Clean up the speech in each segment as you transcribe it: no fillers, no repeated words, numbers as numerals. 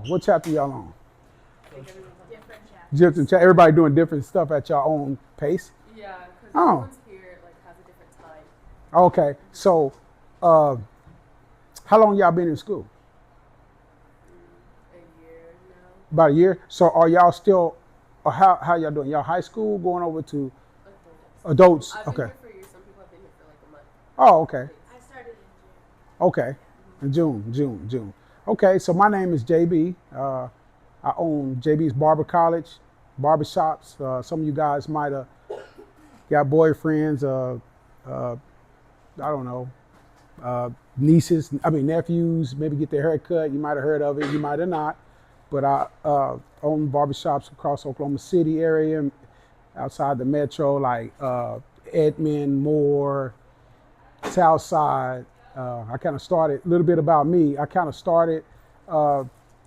What chapter y'all on? Different Everybody doing different stuff at your own pace? Yeah, because Oh, everyone's here has a different time. okay. So, uh, how long y'all been in school? A year now. About a year. So, are y'all still? Or how y'all doing? Y'all high school going over to adults? I've been Okay. here for years. Some people have been here for like a month. Oh, okay. I started in June. Okay. In June. Okay. So my name is JB. I own JB's Barber College, barbershops. Some of you guys might have got boyfriends. Uh, I don't know. Nephews, maybe get their hair cut. You might have heard of it, you might have not. But I own barbershops across Oklahoma City area, outside the metro, like Edmond, Moore, Southside. I kind of started, a little bit about me, I kind of started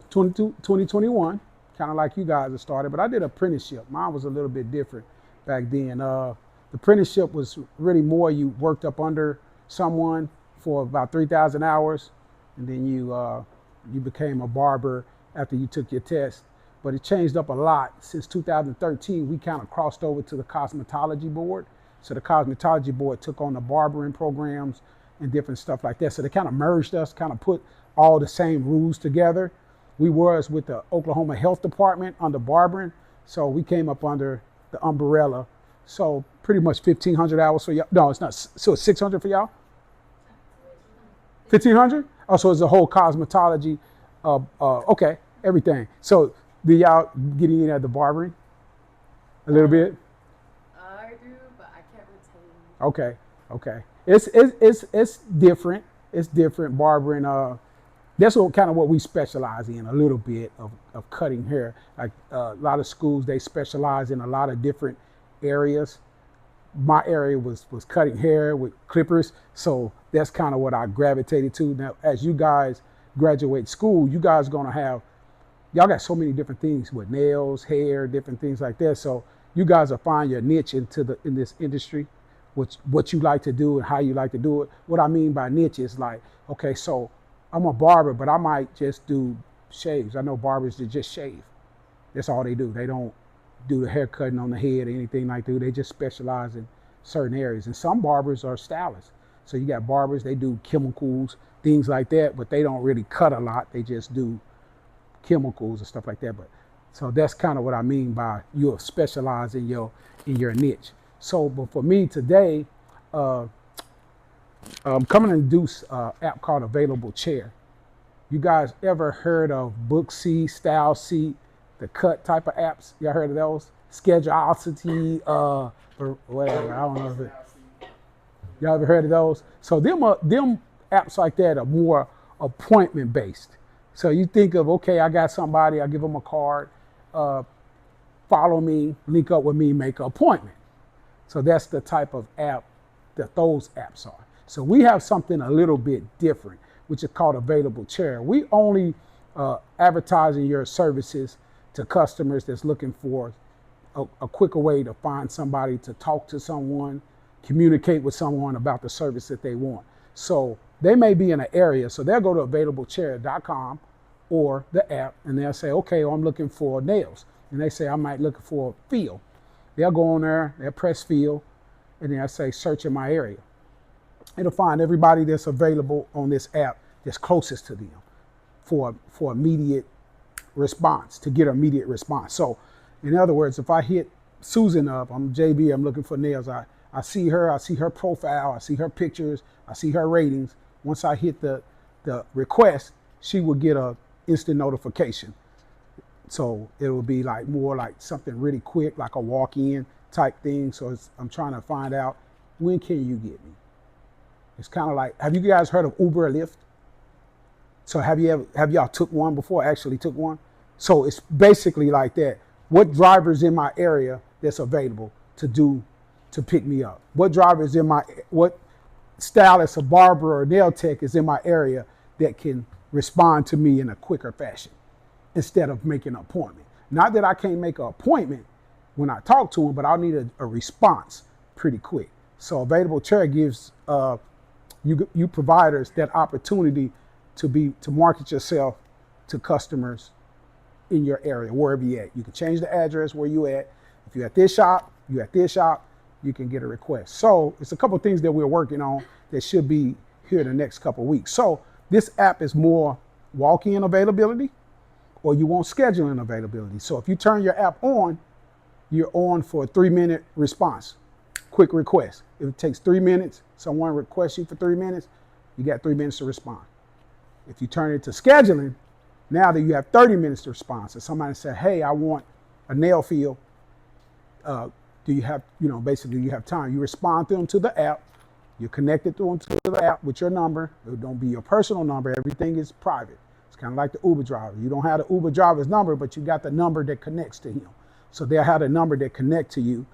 2021, kind of like you guys have started, but I did apprenticeship. Mine was a little bit different back then. The apprenticeship was really more you worked up under someone for about 3,000 hours, and then you became a barber after you took your test. But it changed up a lot. Since 2013, we kind of crossed over to the cosmetology board. So the cosmetology board took on the barbering programs and different stuff like that. So they kind of merged us, kind of put all the same rules together. We was with the Oklahoma Health Department under barbering, so we came up under the umbrella. So pretty much 1,500 hours for y'all. No, it's not. So it's 600 for y'all. 1,500. Oh, so it's a whole cosmetology. Okay, everything. So do y'all get in at the barbering a little bit? I do, but I can't retain. Okay. It's different. It's different barbering. That's kind of what we specialize in a little bit of cutting hair. Like a lot of schools, they specialize in a lot of different areas. My area was cutting hair with clippers, so that's kind of what I gravitated to. Now, as you guys graduate school, you guys gonna have, y'all got so many different things with nails, hair, different things like that. So you guys will find your niche in this industry, what you like to do and how you like to do it. What I mean by niche is like, okay, so I'm a barber, but I might just do shaves. I know barbers that just shave. That's all they do. They don't do the hair cutting on the head or anything like that. They just specialize in certain areas. And some barbers are stylists. So you got barbers, they do chemicals, things like that, but they don't really cut a lot. They just do chemicals and stuff like that. But so that's kind of what I mean by you're specialized in your niche. So, but for me today, I'm coming to introduce an app called Available Chair. You guys ever heard of Book Seat, Style Seat, the cut type of apps? Y'all heard of those? Scheduleosity, or whatever. I don't know if it. Y'all ever heard of those? So them apps like that are more appointment based. So you think of, okay, I got somebody, I give them a card, follow me, link up with me, make an appointment. So that's the type of app that those apps are. So we have something a little bit different, which is called Available Chair. We only advertising your services to customers that's looking for a quicker way to find somebody, to talk to someone, communicate with someone about the service that they want. So they may be in an area, so they'll go to availablechair.com or the app, and they'll say, okay, I'm looking for nails. And they say, I might look for feel. They'll go on there, they'll press feel, and then I say, search in my area. It'll find everybody that's available on this app that's closest to them for immediate response, to get immediate response. So in other words, if I hit Susan up, I'm JB, I'm looking for nails. I see her profile, I see her pictures, I see her ratings. Once I hit the request, she will get a instant notification. So it will be like more like something really quick, like a walk-in type thing. So I'm trying to find out, when can you get me? It's kind of like, have you guys heard of Uber or Lyft? So have y'all took one before, actually took one? So it's basically like that. What drivers in my area that's available to pick me up? What stylist, a barber, or nail tech is in my area that can respond to me in a quicker fashion instead of making an appointment? Not that I can't make an appointment when I talk to them, but I'll need a response pretty quick. So Available Chair gives you providers that opportunity to market yourself to customers in your area, wherever you at. You can change the address where you at. If you're at this shop, you can get a request. So it's a couple things that we're working on that should be here the next couple of weeks. So this app is more walk-in availability, or you want scheduling availability. So if you turn your app on, you're on for a 3-minute response, quick request. If it takes 3 minutes, someone requests you for 3 minutes, you got 3 minutes to respond. If you turn it to scheduling, now that you have 30 minutes to respond. So somebody said, hey, I want a nail fill. Do you have, basically you have time. You respond to them to the app. You're connected to them to the app with your number. It don't be your personal number. Everything is private. It's kind of like the Uber driver. You don't have the Uber driver's number, but you got the number that connects to him. So they'll have the number that connect to you.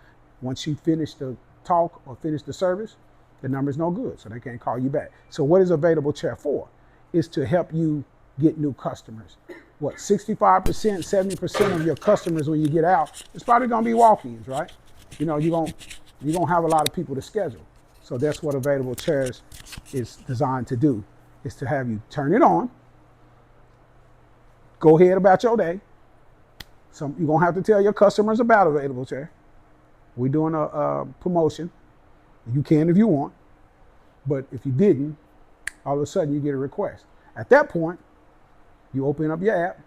Once you finish the talk or finish the service, the number's no good, so they can't call you back. So what is Available Chair for? It's to help you get new customers. What, 65%, 70% of your customers when you get out, it's probably gonna be walk-ins, right? You're gonna have a lot of people to schedule. So that's what Available Chairs is designed to do, is to have you turn it on, go ahead about your day. So you're gonna have to tell your customers about Available Chair. We're doing a promotion. You can if you want, but if you didn't, all of a sudden you get a request. At that point, you open up your app,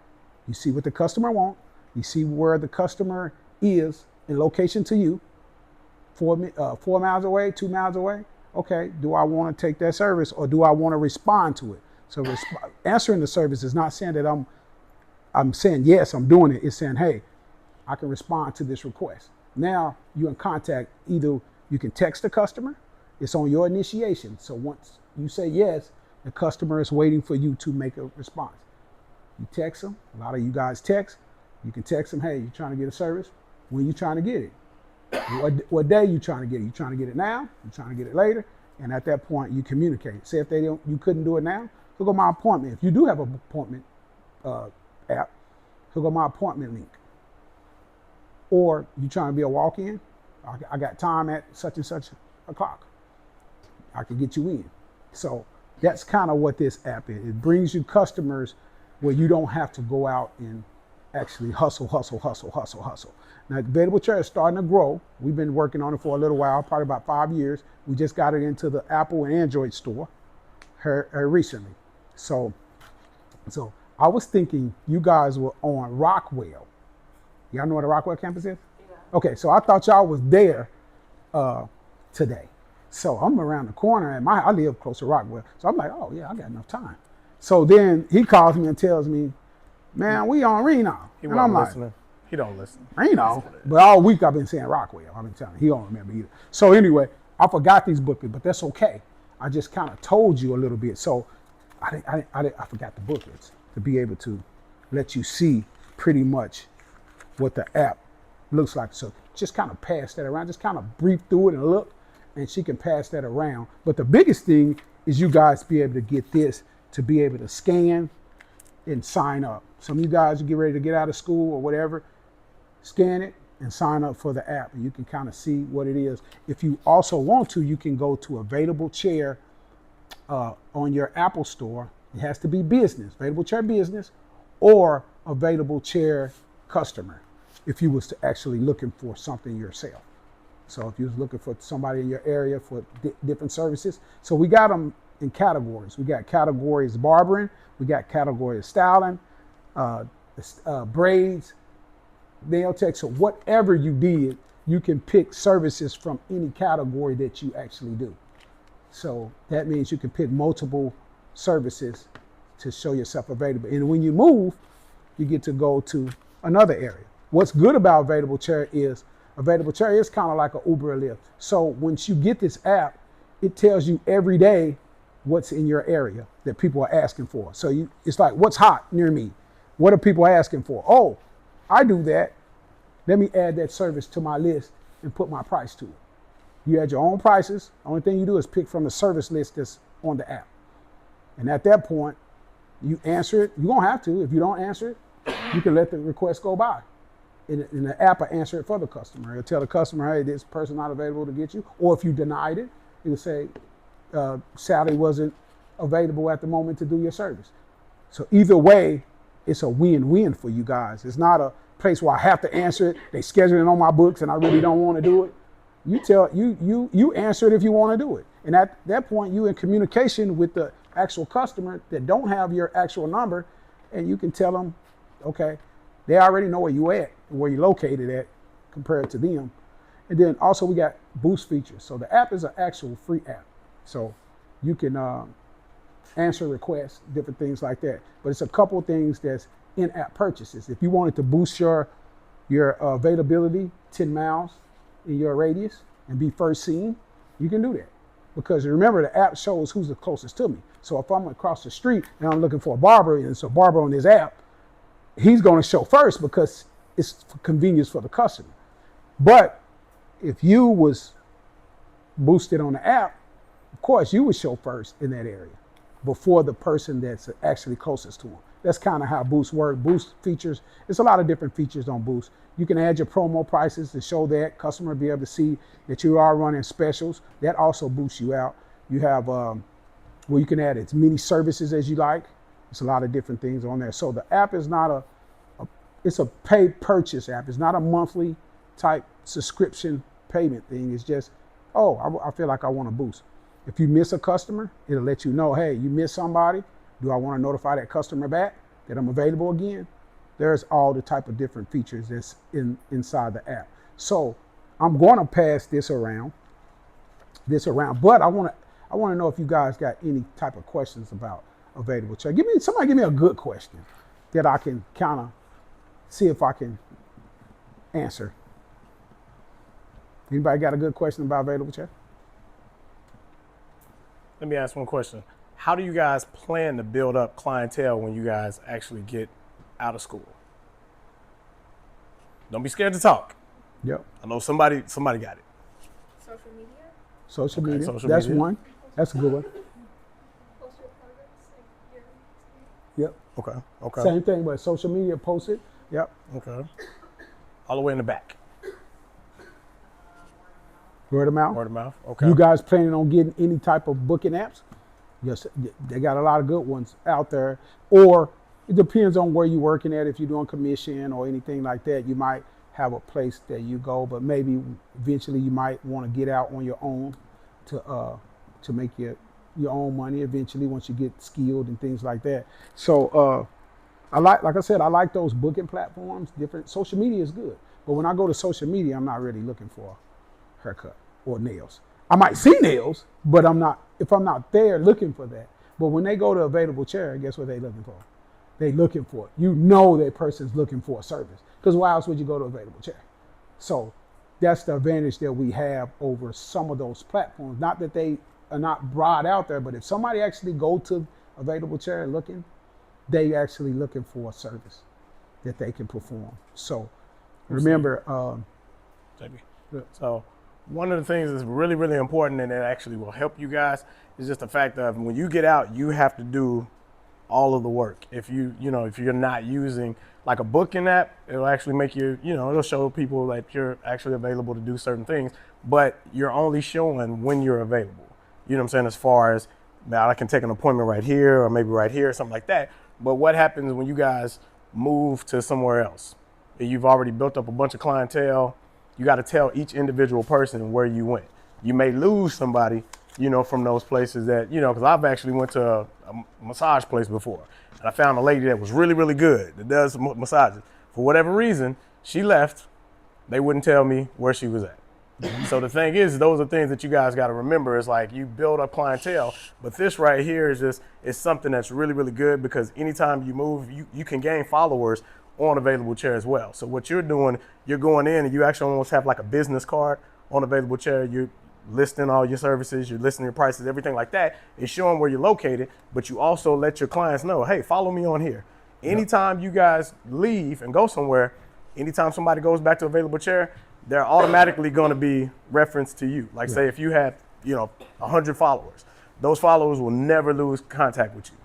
you see what the customer wants, you see where the customer is in location to you, 4 miles away, 2 miles away. Okay, do I want to take that service, or do I want to respond to it? So answering the service is not saying that I'm saying yes, I'm doing it. It's saying, hey, I can respond to this request. Now you're in contact. Either you can text the customer, it's on your initiation. So once you say yes, the customer is waiting for you to make a response. You text them. A lot of you guys text. You can text them, hey, you trying to get a service? When you trying to get it? What day you trying to get it? You trying to get it now? You trying to get it later? And at that point, you communicate. Say if you couldn't do it now, hook up my appointment. If you do have an appointment app, hook up my appointment link. Or you trying to be a walk-in? I got time at such and such o'clock. I can get you in. So that's kind of what this app is. It brings you customers where you don't have to go out and actually hustle. Now, Available Chair is starting to grow. We've been working on it for a little while, probably about 5 years. We just got it into the Apple and Android store recently. So I was thinking you guys were on Rockwell. Y'all know what the Rockwell campus is? Yeah. Okay, so I thought y'all was there today. So I'm around the corner, and I live close to Rockwell. So I'm like, oh yeah, I got enough time. So then he calls me and tells me, man, we on Reno. He and I'm like, listening. He don't listen. Reno? But all week I've been saying Rockwell. I've been telling him. He don't remember either. So anyway, I forgot these booklets, but that's okay. I just kind of told you a little bit. So I forgot the booklets to be able to let you see pretty much what the app looks like. So just kind of pass that around. Just kind of brief through it and look, and she can pass that around. But the biggest thing is you guys be able to get this, to be able to scan and sign up. Some of you guys get ready to get out of school or whatever, scan it and sign up for the app, and you can kind of see what it is. If you also want to, you can go to Available Chair on your Apple store. It has to be business, Available Chair business, or Available Chair customer, if you was to actually looking for something yourself. So if you was looking for somebody in your area for different services. So we got them in categories. We got categories barbering, we got categories styling, braids, nail tech. So whatever you did, you can pick services from any category that you actually do. So that means you can pick multiple services to show yourself available. And when you move, you get to go to another area. What's good about Available Chair is kind of like an Uber or Lyft. So once you get this app, it tells you every day what's in your area that people are asking for. So it's like, what's hot near me? What are people asking for? Oh, I do that. Let me add that service to my list and put my price to it. You add your own prices. The only thing you do is pick from the service list that's on the app. And at that point, you answer it. You don't have to. If you don't answer it, you can let the request go by. And the app will answer it for the customer. It'll tell the customer, hey, this person not available to get you. Or if you denied it, it'll say, Sally wasn't available at the moment to do your service. So either way, it's a win-win for you guys. It's not a place where I have to answer it. They schedule it on my books and I really don't want to do it. You answer it if you want to do it. And at that point, you in communication with the actual customer that don't have your actual number, and you can tell them, okay, they already know where you at and where you're located at compared to them. And then also we got boost features. So the app is an actual free app. So you can answer requests, different things like that. But it's a couple of things that's in-app purchases. If you wanted to boost your availability 10 miles in your radius and be first seen, you can do that. Because remember, the app shows who's the closest to me. So if I'm across the street and I'm looking for a barber, and it's a barber on this app, he's going to show first because it's for convenience for the customer. But if you was boosted on the app, of course you would show first in that area before the person that's actually closest to him. That's kind of how Boost works. Boost features, it's a lot of different features on Boost. You can add your promo prices to show that customer be able to see that you are running specials. That also boosts you out. You have where you can add as many services as you like. It's a lot of different things on there. So the app is not it's a paid purchase app. It's not a monthly type subscription payment thing. It's just, I feel like I want to boost. If you miss a customer, it'll let you know, hey, you missed somebody. Do I want to notify that customer back that I'm available again? There's all the type of different features that's inside the app. So I'm going to pass this around, but I want to know if you guys got any type of questions about available chat. Somebody give me a good question that I can kind of see if I can answer. Anybody got a good question about available chat? Let me ask one question. How do you guys plan to build up clientele when you guys actually get out of school? Don't be scared to talk. Yep. I know somebody got it. Social media? Social Okay, media. social That's media. one. That's a good one. Post your progress, like your experience. Yep. Okay. Same thing, but social media post it. Yep. Okay. All the way in the back. Word of mouth. Word of mouth. Okay. You guys planning on getting any type of booking apps? Yes, they got a lot of good ones out there. Or it depends on where you're working at. If you're doing commission or anything like that, you might have a place that you go, but maybe eventually you might want to get out on your own to make your own money eventually once you get skilled and things like that. So like I said, I like those booking platforms. Different social media is good, but when I go to social media, I'm not really looking for a haircut or nails. I might see nails, but if I'm not there looking for that. But when they go to available chair, guess what they looking for? They looking for it. You know that person's looking for a service. Because why else would you go to available chair? So that's the advantage that we have over some of those platforms. Not that they are not broad out there, but if somebody actually go to available chair looking, they actually looking for a service that they can perform. So remember, JB. So one of the things that's really, really important and that actually will help you guys is just the fact that when you get out, you have to do all of the work. If you're not using like a booking app, it'll actually make you, it'll show people that you're actually available to do certain things, but you're only showing when you're available. You know what I'm saying? As far as, now I can take an appointment right here or maybe right here or something like that. But what happens when you guys move to somewhere else? You've already built up a bunch of clientele. You got to tell each individual person where you went. You may lose somebody, from those places that, because I've actually went to a massage place before. And I found a lady that was really, really good that does massages. For whatever reason, she left. They wouldn't tell me where she was at. So the thing is, those are things that you guys got to remember. It's like you build up clientele, but this right here is something that's really, really good because anytime you move, you can gain followers on available chair as well. So what you're doing, you're going in and you actually almost have like a business card on available chair. You're listing all your services, you're listing your prices, everything like that. It's showing where you're located, but you also let your clients know, hey, follow me on here. Anytime you guys leave and go somewhere, anytime somebody goes back to available chair, they're automatically going to be referenced to you. Like say if you had, 100 followers, those followers will never lose contact with you.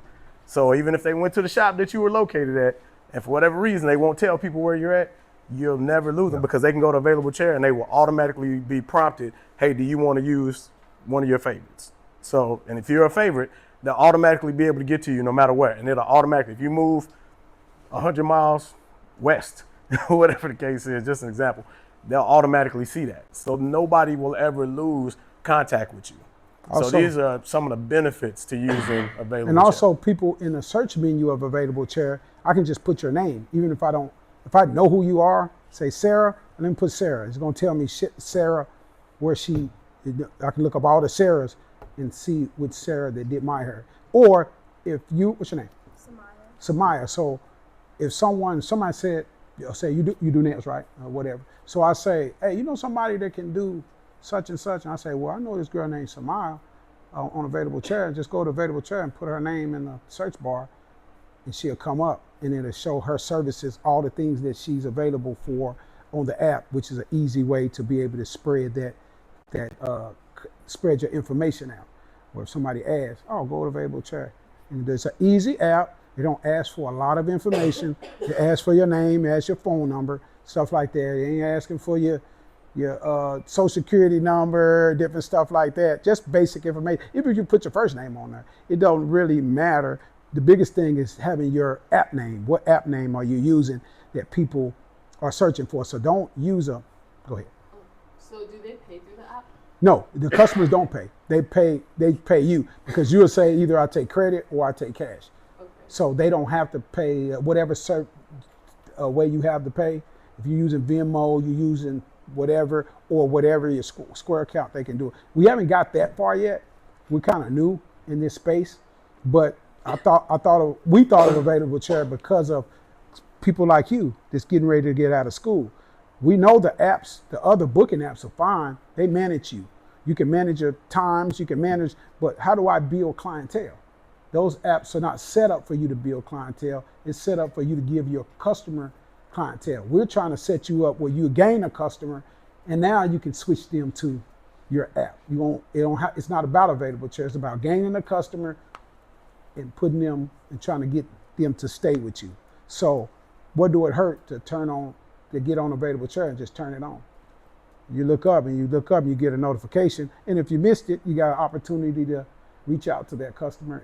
So even if they went to the shop that you were located at, and for whatever reason, they won't tell people where you're at, you'll never lose them because they can go to available chair and they will automatically be prompted, hey, do you want to use one of your favorites? So, and if you're a favorite, they'll automatically be able to get to you no matter where. And it'll automatically, if you move 100 miles west, whatever the case is, just an example, they'll automatically see that. So nobody will ever lose contact with you. Also, so these are some of the benefits to using Available and Chair. also people in the search menu of Available Chair, I can just put your name, even if I know who you are, say Sarah, and then put Sarah. It's gonna tell me Sarah, where I can look up all the Sarahs and see which Sarah that did my hair. Or if you, what's your name? Samaya. So if somebody said, say you do nails, right? Or whatever. So I say, hey, you know somebody that can do such and such? And I say, well, I know this girl named Samaya on Available Chair. Just go to Available Chair and put her name in the search bar and she'll come up and it'll show her services, all the things that she's available for on the app, which is an easy way to be able to spread spread your information out. Or if somebody asks, oh, go to Available Chair. And there's an easy app. They don't ask for a lot of information. They ask for your name, ask your phone number, stuff like that. They ain't asking for your social security number, different stuff like that. Just basic information. Even if you put your first name on there, it don't really matter. The biggest thing is having your app name. What app name are you using that people are searching for? So don't use go ahead. So do they pay through the app? No, the customers don't pay. They pay you because you'll say either I take credit or I take cash. Okay. So they don't have to pay whatever way you have to pay. If you're using Venmo, you're using whatever or whatever your Square account, they can do it. We haven't got that far yet. We're kind of new in this space, but we thought of Available Chair because of people like you that's getting ready to get out of school. We know the apps, the other booking apps are fine. They manage you. You can manage your times, but how do I build clientele? Those apps are not set up for you to build clientele. It's set up for you to give your customer clientele. We're trying to set you up where you gain a customer and now you can switch them to your app. It's not about Available Chair. It's about gaining a customer and putting them and trying to get them to stay with you. So what do it hurt to get on Available Chair and just turn it on? You look up and you get a notification. And if you missed it, you got an opportunity to reach out to that customer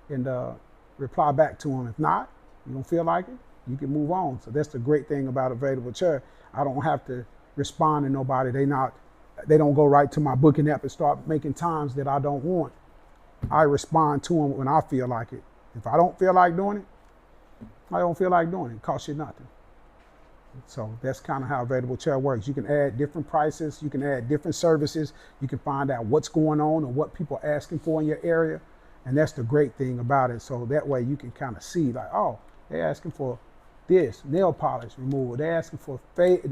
and reply back to them. If not, you don't feel like it, you can move on. So that's the great thing about Available Chair. I don't have to respond to nobody. They don't go right to my booking app and start making times that I don't want. I respond to them when I feel like it. If I don't feel like doing it, I don't feel like doing it. It costs you nothing. So that's kind of how Available Chair works. You can add different prices. You can add different services. You can find out what's going on or what people are asking for in your area. And that's the great thing about it. So that way you can kind of see like, oh, they're asking for this, nail polish removal. They're asking for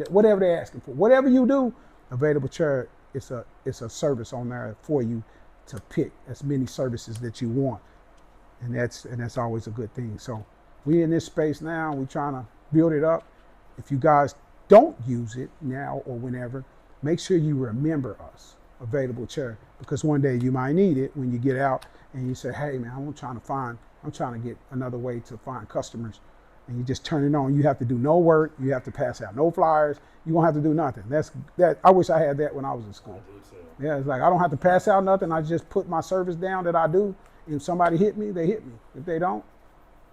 whatever they're asking for. Whatever you do, Available Chair, it's a service on there for you to pick as many services that you want. And that's always a good thing. So we in this space now, we're trying to build it up. If you guys don't use it now or whenever, make sure you remember us, Available Chair, because one day you might need it when you get out and you say, hey man, I'm trying to get another way to find customers. And you just turn it on. You have to do no work. You have to pass out no flyers. You won't have to do nothing. I wish I had that when I was in school. Yeah, it's like I don't have to pass out nothing. I just put my service down that I do. And if somebody hit me, they hit me. If they don't,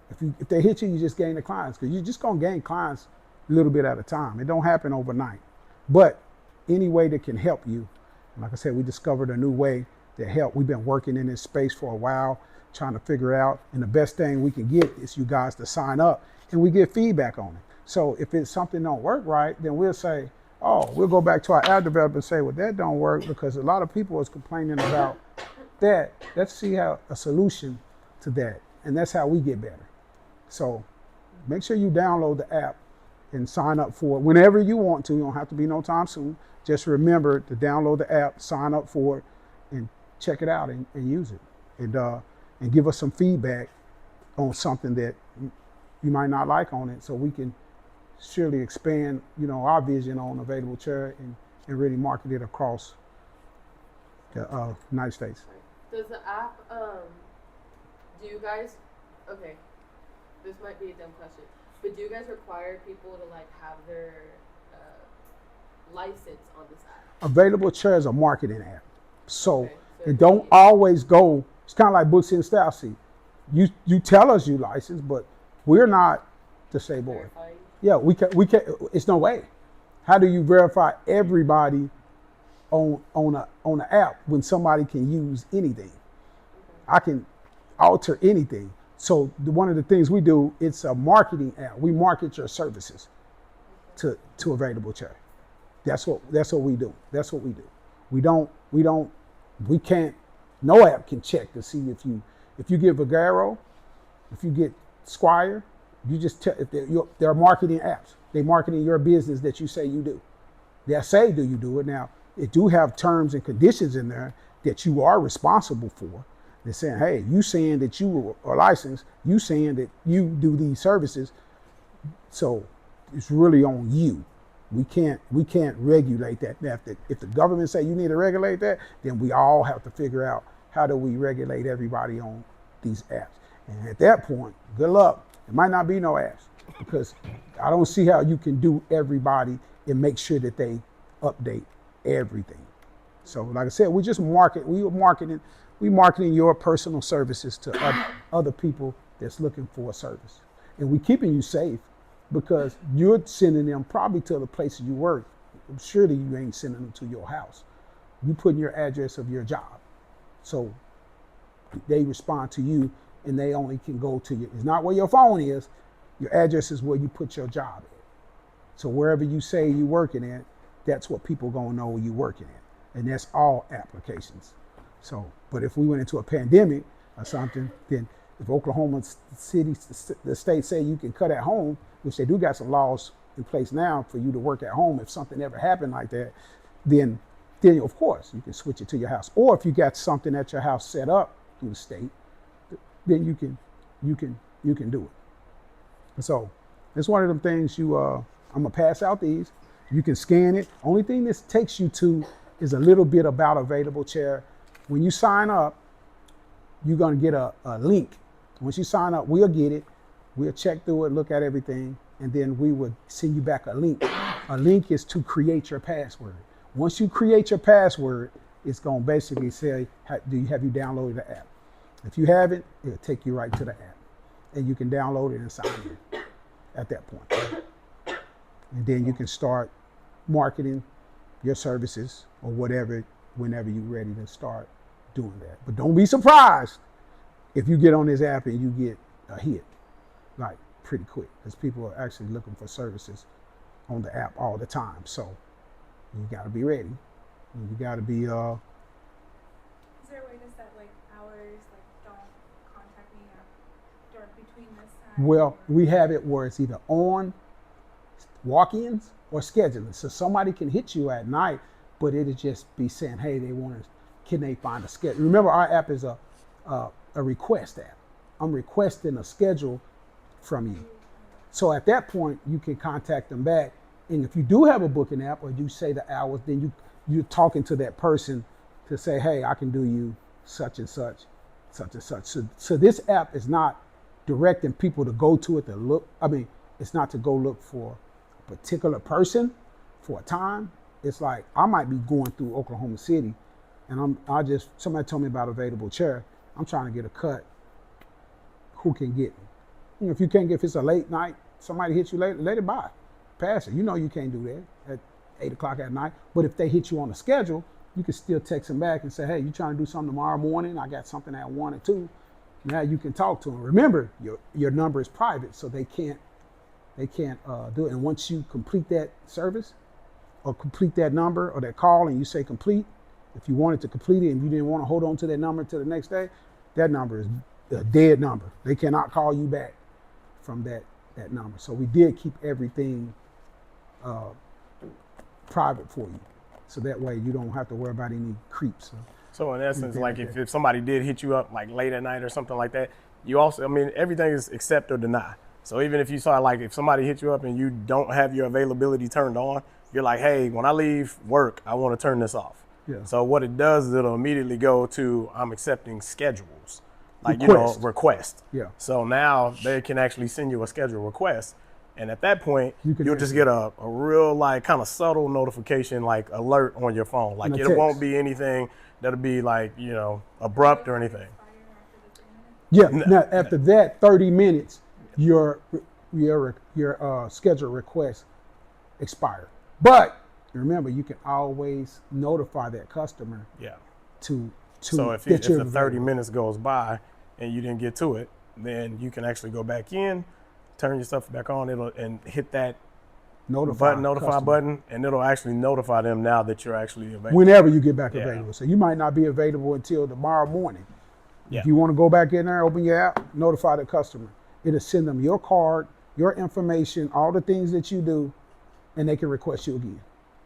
if they hit you, you just gain the clients because you're just gonna gain clients a little bit at a time. It don't happen overnight. But any way that can help you, and like I said, we discovered a new way to help. We've been working in this space for a while, trying to figure out, and the best thing we can get is you guys to sign up and we get feedback on it. So if it's something don't work right, then we'll say, oh, we'll go back to our app developer and say, well, that don't work because a lot of people is complaining about that. Let's see how a solution to that. And that's how we get better. So make sure you download the app and sign up for it whenever you want to. You don't have to be no time soon. Just remember to download the app, sign up for it, and check it out and use it. And give us some feedback on something that you might not like on it so we can surely expand, our vision on Available Chair and really market it across the United States. Does the app, do you guys, okay, this might be a dumb question, but do you guys require people to have their license on this app? Available Chair is a marketing app. So Okay, it don't always go, it's kind of like Books and Style Seat. You tell us you license, but we're not to stay bored. Verify you? Yeah, we can. It's no way. How do you verify everybody on an app when somebody can use anything? I can alter anything. So one of the things we do, it's a marketing app. We market your services to Available Chair. That's what we do. That's what we do. We can't. No app can check to see if you get Vagaro, if you get Squire. You just tell if they're marketing apps. They're marketing your business that you say you do. They'll say, do you do it? Now, it do have terms and conditions in there that you are responsible for. They're saying, hey, you saying that you are licensed, you saying that you do these services, so it's really on you. We can't regulate that. Now, if the government say you need to regulate that, then we all have to figure out how do we regulate everybody on these apps. And at that point, good luck. It might not be no apps because I don't see how you can do everybody and make sure that they update everything. So like I said, we marketing your personal services to other people that's looking for a service. And we keeping you safe because you're sending them probably to the places you work. Surely you ain't sending them to your house. You putting your address of your job. So they respond to you and they only can go to you. It's not where your phone is. Your address is where you put your job at. So wherever you say you're working at, that's what people gonna know you working at. And that's all applications. So, but if we went into a pandemic or something, then if Oklahoma City, the state say you can cut at home, which they do got some laws in place now for you to work at home, if something ever happened like that, then of course you can switch it to your house. Or if you got something at your house set up through the state, then you can do it. So it's one of them things I'm gonna pass out these. You can scan it. Only thing this takes you to is a little bit about Available Chair. When you sign up, you're gonna get a link. Once you sign up, we'll get it. We'll check through it, look at everything, and then we would send you back a link. A link is to create your password. Once you create your password, it's gonna basically say, have you downloaded the app? If you haven't, it'll take you right to the app. And you can download it and sign in at that point. And then you can start marketing your services or whatever whenever you're ready to start doing that. But don't be surprised if you get on this app and you get a hit, like pretty quick, because people are actually looking for services on the app all the time. So you gotta be ready. You gotta be Is there a way to set like hours, like don't contact me or between this time? well, we have it where it's either on walk-ins or scheduling. So somebody can hit you at night, but it'll just be saying, hey, can they find a schedule? Remember, our app is a request app. I'm requesting a schedule from you. So at that point, you can contact them back. And if you do have a booking app or you say the hours, then you're talking to that person to say, hey, I can do you such and such, such and such. So this app is not directing people to go to it to look. I mean, it's not to go look for a particular person for a time. It's like I might be going through Oklahoma City and somebody told me about Available Chair. I'm trying to get a cut. Who can get me? You know, if it's a late night, somebody hits you late, let it by. Pass it. You know you can't do that at 8 o'clock at night. But if they hit you on the schedule, you can still text them back and say, hey, you trying to do something tomorrow morning? I got something at 1 or 2. Now you can talk to them. Remember, your number is private, so they can't do it. And once you complete that service or complete that number or that call and you say complete, if you wanted to complete it and you didn't want to hold on to that number until the next day, that number is a dead number. They cannot call you back from that number. So we did keep everything private for you. So that way you don't have to worry about any creeps. So in essence, like if somebody did hit you up like late at night or something like that, you also, I mean, everything is accept or deny. So even if you saw like if somebody hit you up and you don't have your availability turned on, you're like, hey, when I leave work, I want to turn this off. Yeah. So what it does is it'll immediately go to I'm accepting schedules, like request. Yeah. So now they can actually send you a schedule request, and at that point you'll just get a real like kind of subtle notification like alert on your phone. Like it won't be anything that'll be like abrupt or anything. Yeah. Now after that 30 minutes, your your scheduled request expired. But remember, you can always notify that customer Yeah. to So if get the your 30 minutes goes by and you didn't get to it, then you can actually go back in, turn your stuff back on, and hit that notify customer button, and it'll actually notify them now that you're actually available. whenever you get back Yeah. available. So you might not be available until tomorrow morning. Yeah. If you want to go back in there, open your app, notify the customer. It'll send them your card, your information, all the things that you do, and they can request you again.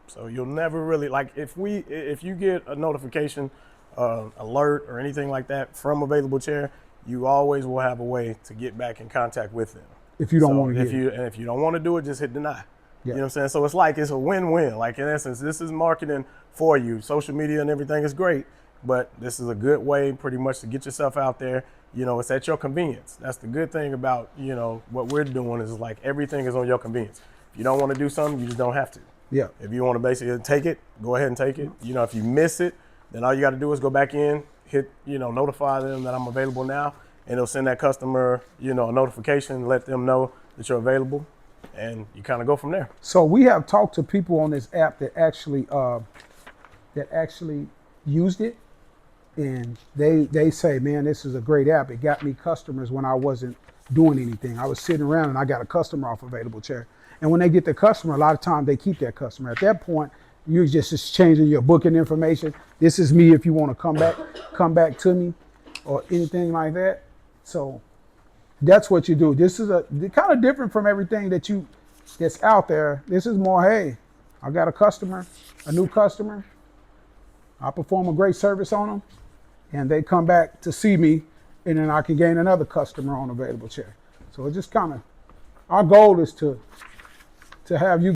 So you'll never really, like, if you get a notification, alert or anything like that from Available Chair, you always will have a way to get back in contact with them. If you don't So want to if get it. if you don't want to do it, just hit deny. Yeah. You know what I'm saying? So it's a win-win. Like, in essence, this is marketing for you. Social media and everything is great, but this is a good way pretty much to get yourself out there. You know, it's at your convenience. That's the good thing about, you know, what we're doing is like everything is on your convenience. If you don't want to do something, you just don't have to. Yeah. If you want to basically take it, go ahead and take it. You know, if you miss it, then all you got to do is go back in, hit, notify them that I'm available now, and it'll send that customer, a notification, let them know that you're available, and you kind of go from there. So we have talked to people on this app that actually used it, and they say, man, this is a great app. It got me customers when I wasn't doing anything. I was sitting around and I got a customer off Available Chair. And when they get the customer, a lot of times they keep that customer. At that point, you're just exchanging your booking information. This is me if you want to come back to me or anything like that. So that's what you do. This is kind of different from everything that's out there. This is more, hey, I got a new customer. I perform a great service on them, and they come back to see me, and then I can gain another customer on Available Chair. So it's just kind of, our goal is to have you